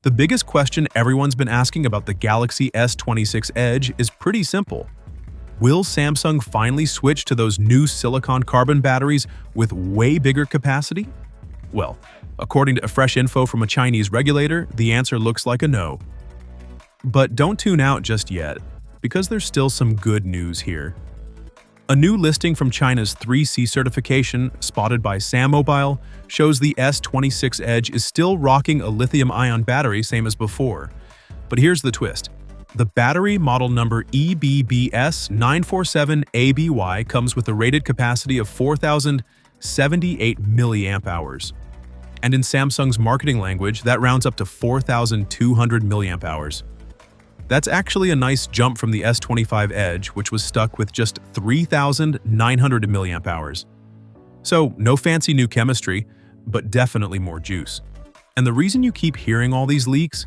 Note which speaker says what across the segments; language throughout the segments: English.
Speaker 1: The biggest question everyone's been asking about the Galaxy S26 Edge is pretty simple. Will Samsung finally switch to those new silicon carbon batteries with way bigger capacity? Well, according to fresh info from a Chinese regulator, the answer looks like a no. But don't tune out just yet, because there's still some good news here. A new listing from China's 3C certification, spotted by SamMobile, shows the S26 Edge is still rocking a lithium-ion battery, same as before. But here's the twist. The battery, model number EBBS947ABY, comes with a rated capacity of 4,078 mAh. And in Samsung's marketing language, that rounds up to 4,200 mAh. That's actually a nice jump from the S25 Edge, which was stuck with just 3,900 mAh. So, no fancy new chemistry, but definitely more juice. And the reason you keep hearing all these leaks?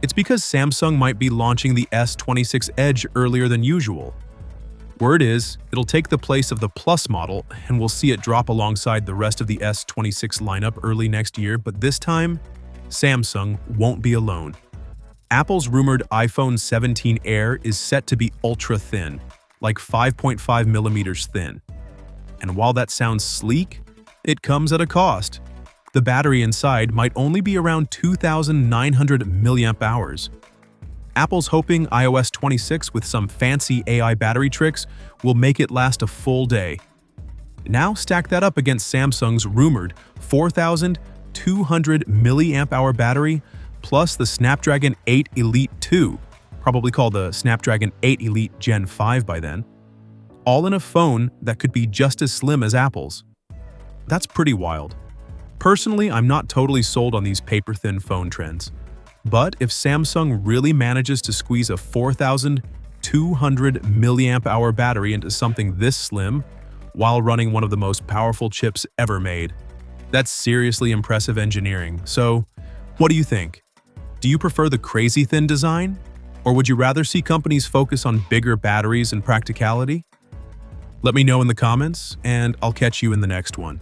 Speaker 1: It's because Samsung might be launching the S26 Edge earlier than usual. Word is, it'll take the place of the Plus model, and we'll see it drop alongside the rest of the S26 lineup early next year, but this time, Samsung won't be alone. Apple's rumored iPhone 17 Air is set to be ultra-thin, like 5.5 millimeters thin. And while that sounds sleek, it comes at a cost. The battery inside might only be around 2,900 mAh. Apple's hoping iOS 26 with some fancy AI battery tricks will make it last a full day. Now stack that up against Samsung's rumored 4,200 mAh battery, plus the Snapdragon 8 Elite 2, probably called the Snapdragon 8 Elite Gen 5 by then, all in a phone that could be just as slim as Apple's. That's pretty wild. Personally, I'm not totally sold on these paper-thin phone trends. But if Samsung really manages to squeeze a 4,200 mAh battery into something this slim, while running one of the most powerful chips ever made, that's seriously impressive engineering. So, what do you think? Do you prefer the crazy thin design? Or would you rather see companies focus on bigger batteries and practicality? Let me know in the comments, and I'll catch you in the next one.